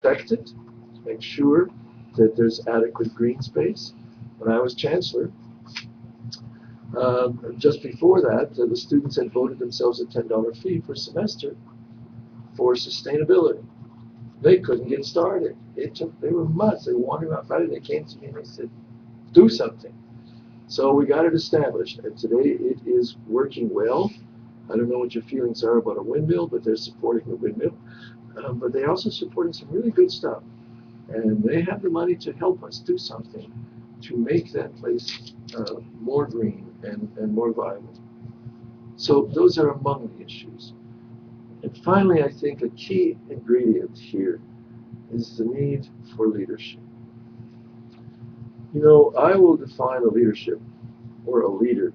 inspect it, to make sure that there's adequate green space. When I was chancellor, just before that, the students had voted themselves a $10 fee per semester for sustainability. They couldn't get started. They were months. They were wandering around Friday. They came to me and they said, do something. So we got it established, and today it is working well. I don't know what your feelings are about a windmill, but they're supporting the windmill. But they're also supporting some really good stuff. And they have the money to help us do something to make that place more green and more viable. So those are among the issues. And finally, I think a key ingredient here is the need for leadership. You know, I will define a leadership or a leader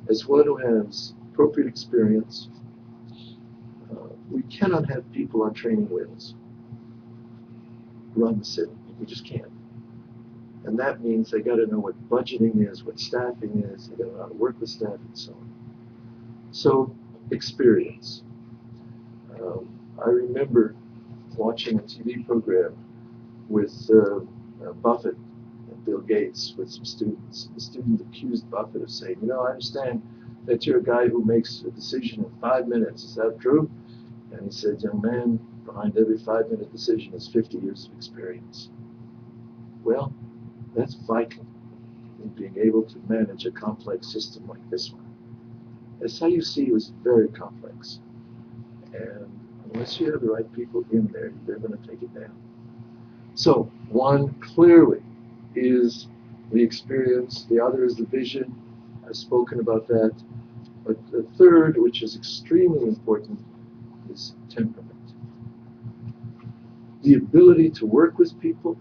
as one who has appropriate experience. We cannot have people on training wheels run the city. We just can't. And that means they got to know what budgeting is, what staffing is, they got to know how to work with staff and so on. So, experience. I remember watching a TV program with Buffett and Bill Gates with some students. The student accused Buffett of saying, you know, I understand that you're a guy who makes a decision in 5 minutes. Is that true? And he said, young man, behind every 5-minute decision is 50 years of experience. Well, that's vital in being able to manage a complex system like this one. SIUC was very complex. And unless you have the right people in there, they're going to take it down. So, one clearly is the experience, the other is the vision. I've spoken about that. But the third, which is extremely important, is temperament. The ability to work with people,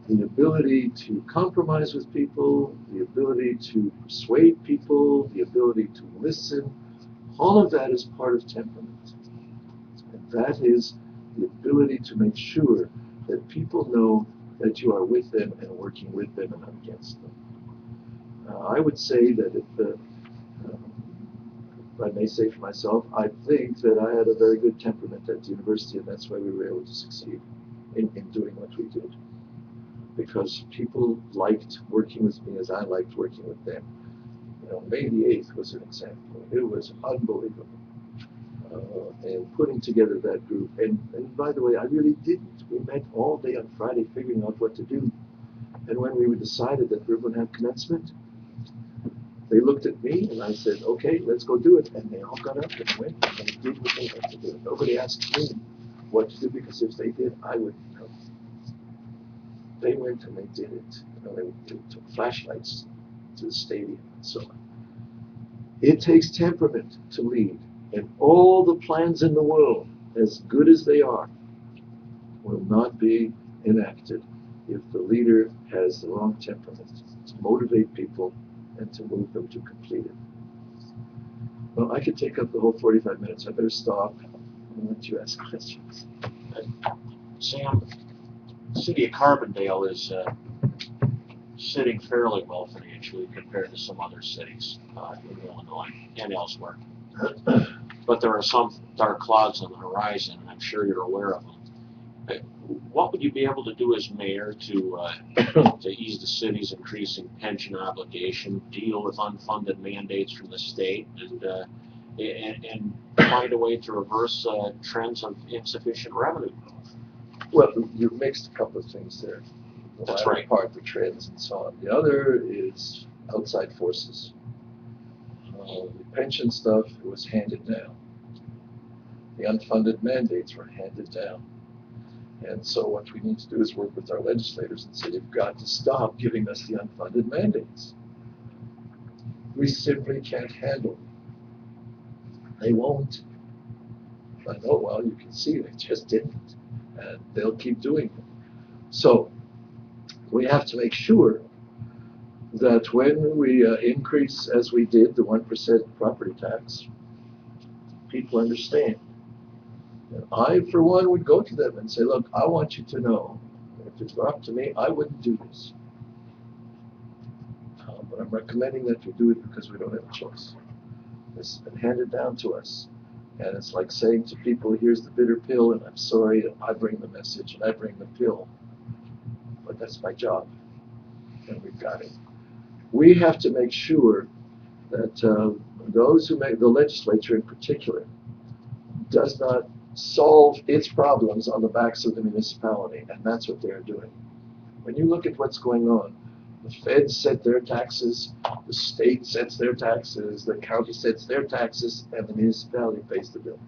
the ability to compromise with people, the ability to persuade people, the ability to listen, all of that is part of temperament. And that is the ability to make sure that people know that you are with them and working with them and not against them. I would say that if I may say for myself, I think that I had a very good temperament at the university, and that's why we were able to succeed in doing what we did. Because people liked working with me as I liked working with them. You know, May the 8th was an example. It was unbelievable. And putting together that group. And by the way, I really didn't. We met all day on Friday figuring out what to do. And when we decided that we were going to have commencement, they looked at me and I said, okay, let's go do it. And they all got up and went and they did what they had to do. Nobody asked me what to do, because if they did, I wouldn't know. They went and they did it. You know, they took flashlights to the stadium and so on. It takes temperament to lead. And all the plans in the world, as good as they are, will not be enacted if the leader has the wrong temperament to motivate people and to move them to complete it. Well, I could take up the whole 45 minutes. I better stop and let you ask questions. Sam, the city of Carbondale is sitting fairly well financially compared to some other cities in Illinois and elsewhere. But there are some dark clouds on the horizon, and I'm sure you're aware of them. What would you be able to do as mayor to ease the city's increasing pension obligation, deal with unfunded mandates from the state, and find a way to reverse trends of insufficient revenue growth? Well, you mixed a couple of things there. That's right. Part, the trends and so on. The other is outside forces. The pension stuff was handed down. The unfunded mandates were handed down. And so what we need to do is work with our legislators and say, you've got to stop giving us the unfunded mandates. We simply can't handle them. They won't. I know, well, you can see they just didn't. And they'll keep doing it. So we have to make sure that when we increase, as we did, the 1% property tax, people understand. And I, for one, would go to them and say, look, I want you to know, if it were up to me, I wouldn't do this. But I'm recommending that we do it because we don't have a choice. It's been handed down to us. And it's like saying to people, here's the bitter pill, and I'm sorry, and I bring the message, and I bring the pill. But that's my job, and we've got it. We have to make sure that those who make, the legislature in particular, does not solve its problems on the backs of the municipality, and that's what they're doing. When you look at what's going on, the feds set their taxes, the state sets their taxes, the county sets their taxes, and the municipality pays the bill.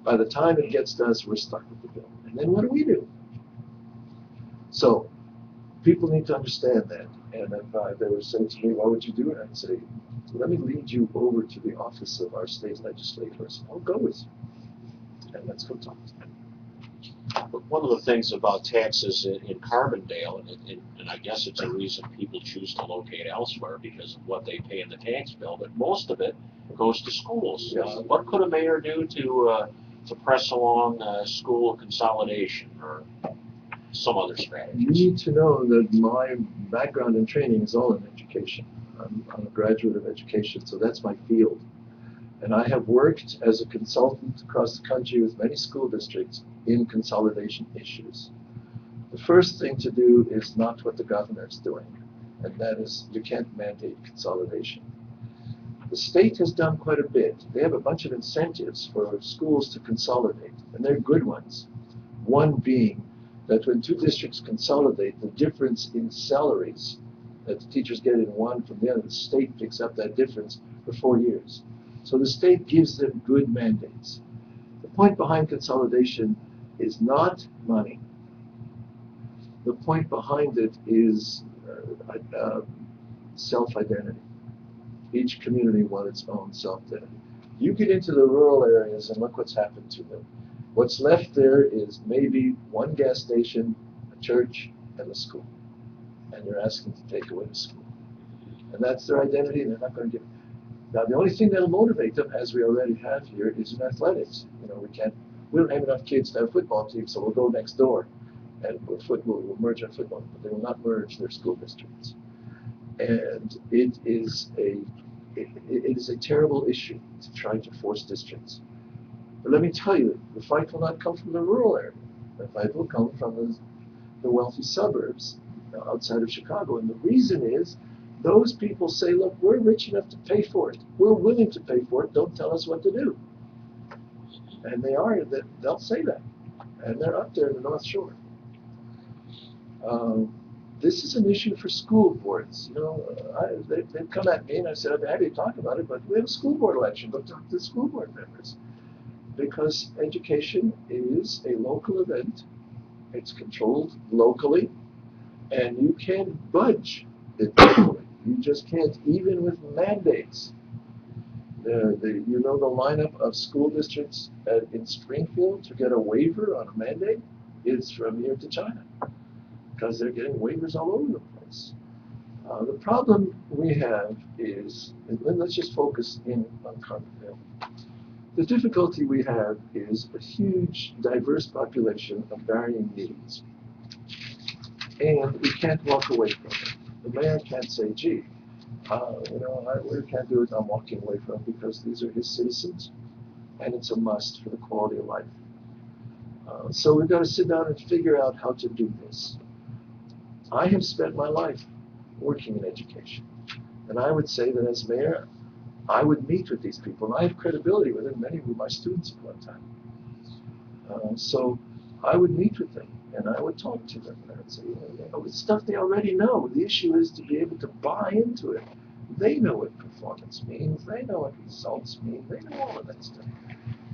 By the time it gets to us, we're stuck with the bill. And then what do? So people need to understand that. And if they were saying to me, why would you do it? I'd say, let me lead you over to the office of our state legislators. I'll go with you. And let's go talk to them. One of the things about taxes in Carbondale, and I guess it's a reason people choose to locate elsewhere because of what they pay in the tax bill, but most of it goes to schools. Yes. What could a mayor do to press along school consolidation or some other strategies? You need to know that my background and training is all in education. I'm a graduate of education, so that's my field. And I have worked as a consultant across the country with many school districts in consolidation issues. The first thing to do is not what the governor is doing, and that is you can't mandate consolidation. The state has done quite a bit. They have a bunch of incentives for schools to consolidate, and they're good ones. One being that when two districts consolidate, the difference in salaries that the teachers get in one from the other, the state picks up that difference for 4 years. So the state gives them good mandates. The point behind consolidation is not money. The point behind it is self-identity. Each community wants its own self-identity. You get into the rural areas and look what's happened to them. What's left there is maybe one gas station, a church, and a school. And you're asking to take away the school. And that's their identity, and they're not going to give it. Now, the only thing that'll motivate them, as we already have here, is in athletics. You know, we don't have enough kids to have a football team, so we'll go next door and we'll merge our football, but they will not merge their school districts. And it is a terrible issue to try to force districts. But let me tell you, the fight will not come from the rural area. The fight will come from the wealthy suburbs outside of Chicago. And the reason is, those people say, look, we're rich enough to pay for it. We're willing to pay for it. Don't tell us what to do. And they'll say that. And they're up there in the North Shore. This is an issue for school boards. You know, they've come at me and I said, I'd be happy to talk about it, but we have a school board election. Go talk to the school board members. Because education is a local event. It's controlled locally. And you can't budge it locally. You just can't, even with mandates. You know the lineup of school districts in Springfield to get a waiver on a mandate is from here to China, because they're getting waivers all over the place. The problem we have is, and let's just focus in on Carbondale. The difficulty we have is a huge, diverse population of varying needs. And we can't walk away from it. The mayor can't say, gee, we can't do it, I'm walking away from it, because these are his citizens, and it's a must for the quality of life. So we've got to sit down and figure out how to do this. I have spent my life working in education, and I would say that as mayor, I would meet with these people, and I have credibility with them. Many were my students at one time. So I would meet with them, and I would talk to them, and I would say, it's stuff they already know. The issue is to be able to buy into it. They know what performance means. They know what results mean. They know all of that stuff.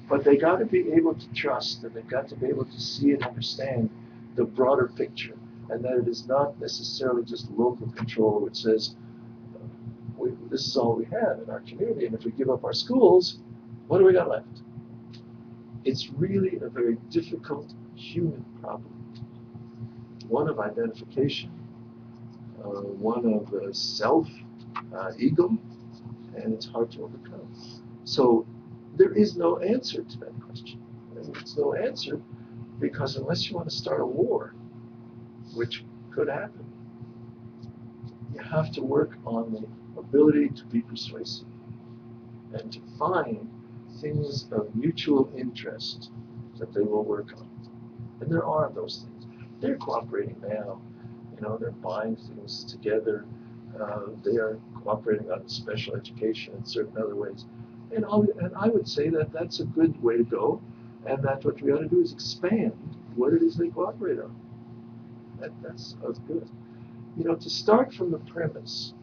But they got to be able to trust, and they've got to be able to see and understand the broader picture, and that it is not necessarily just local control, which says, this is all we have in our community, and if we give up our schools, what do we got left? It's really a very difficult human problem. One of identification, one of self-ego, and it's hard to overcome. So there is no answer to that question. There's no answer because unless you want to start a war, which could happen, you have to work on the ability to be persuasive and to find things of mutual interest that they will work on. And there are those things. They're cooperating now. They're buying things together. They are cooperating on special education in certain other ways. And I would say that that's a good way to go, and that what we ought to do is expand what it is they cooperate on. That's good. To start from the premise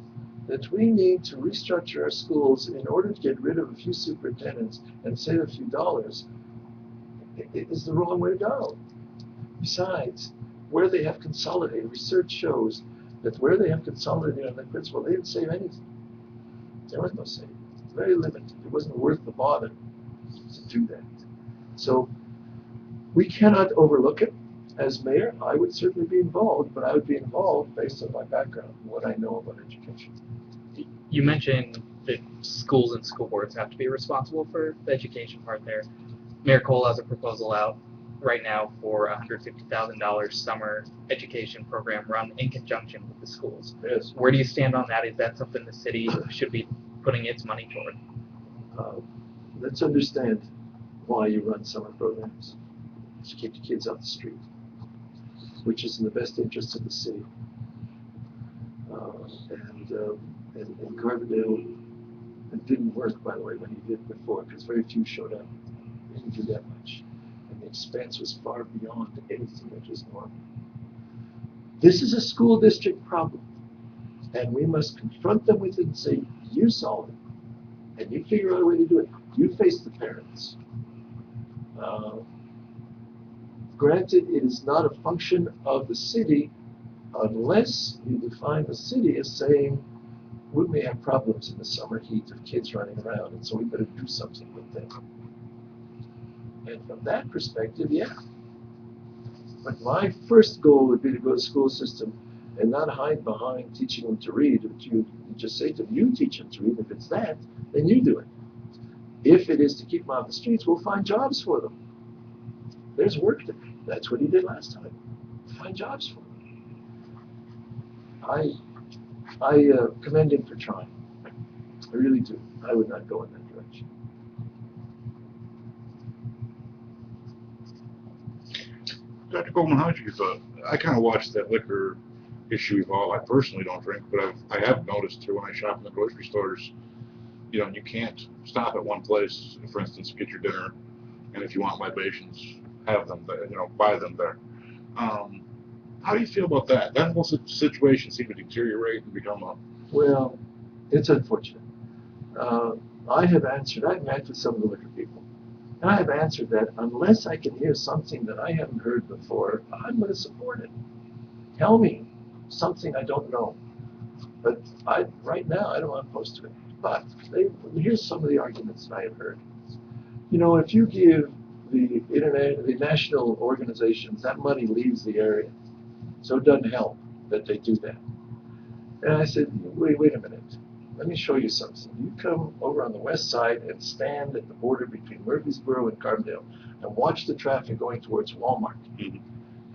that we need to restructure our schools in order to get rid of a few superintendents and save a few dollars, it is the wrong way to go. Besides, where they have consolidated, research shows that where they have consolidated on the principal, they didn't save anything. There was no saving. Very limited. It wasn't worth the bother to do that. So we cannot overlook it. As mayor, I would certainly be involved, but I would be involved based on my background, what I know about education. You mentioned that schools and school boards have to be responsible for the education part there. Mayor Cole has a proposal out right now for a $150,000 summer education program run in conjunction with the schools. Yes. Where do you stand on that? Is that something the city should be putting its money toward? Let's understand why you run summer programs. To keep the kids off the street, which is in the best interest of the city. And in Carbondale, it didn't work, by the way, when he did it before, because very few showed up. He didn't do that much. And the expense was far beyond anything that was normal. This is a school district problem, and we must confront them with it and say, you solve it, and you figure out a way to do it. You face the parents. Granted, it is not a function of the city unless you define the city as saying, we may have problems in the summer heat of kids running around, and so we better do something with them. And from that perspective, yeah. But my first goal would be to go to the school system and not hide behind teaching them to read. You just say to them, you teach them to read. If it's that, then you do it. If it is to keep them off the streets, we'll find jobs for them. There's work to do. That's what he did last time. Find jobs for them. I commend him for trying. I really do. I would not go in that direction. Dr. Goldman, how did you thought? I kind of watched that liquor issue evolve. I personally don't drink, but I have noticed here when I shop in the grocery stores, you can't stop at one place, for instance, get your dinner, and if you want libations, have them there, buy them there. How do you feel about that? That whole situation seemed to deteriorate and become a... Well, it's unfortunate. I've met with some of the liquor people, and I have answered that unless I can hear something that I haven't heard before, I'm going to support it. Tell me something I don't know. But right now, I don't want to post to it. But here's some of the arguments that I have heard. If you give the national organizations, that money leaves the area. So it doesn't help that they do that. And I said, wait a minute. Let me show you something. You come over on the west side and stand at the border between Murfreesboro and Carbondale and watch the traffic going towards Walmart. Mm-hmm.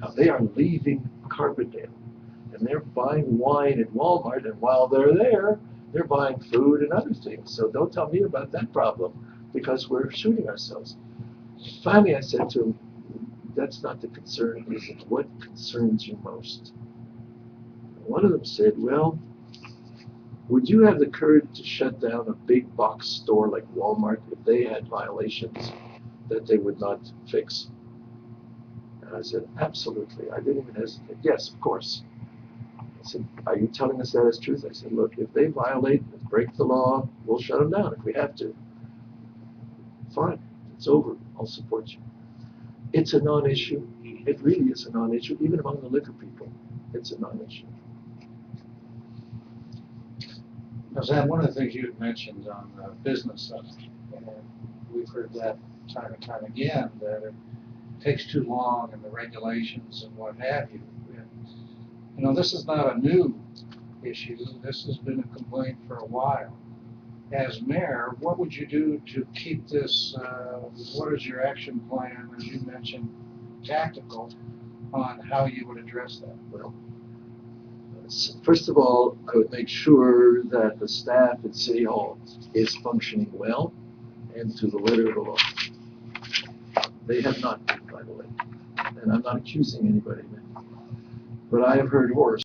Now they are leaving Carbondale and they're buying wine at Walmart, and while they're there, they're buying food and other things. So don't tell me about that problem because we're shooting ourselves. Finally, I said to him, that's not the concern, is it? What concerns you most? And one of them said, well, would you have the courage to shut down a big box store like Walmart if they had violations that they would not fix? And I said, absolutely. I didn't even hesitate. Yes, of course. I said, are you telling us that as truth? I said, look, if they violate and break the law, we'll shut them down if we have to. Fine, it's over. I'll support you. It's a non-issue. It really is a non-issue, even among the liquor people. It's a non-issue. Now, Sam, one of the things you had mentioned on the business side, and we've heard that time and time again, that it takes too long and the regulations and what have you. And, this is not a new issue. This has been a complaint for a while. As mayor, what would you do to keep this, what is your action plan, as you mentioned, tactical, on how you would address that? Well, first of all, I would make sure that the staff at City Hall is functioning well and to the letter of the law. They have not been, by the way. And I'm not accusing anybody, but I have heard horror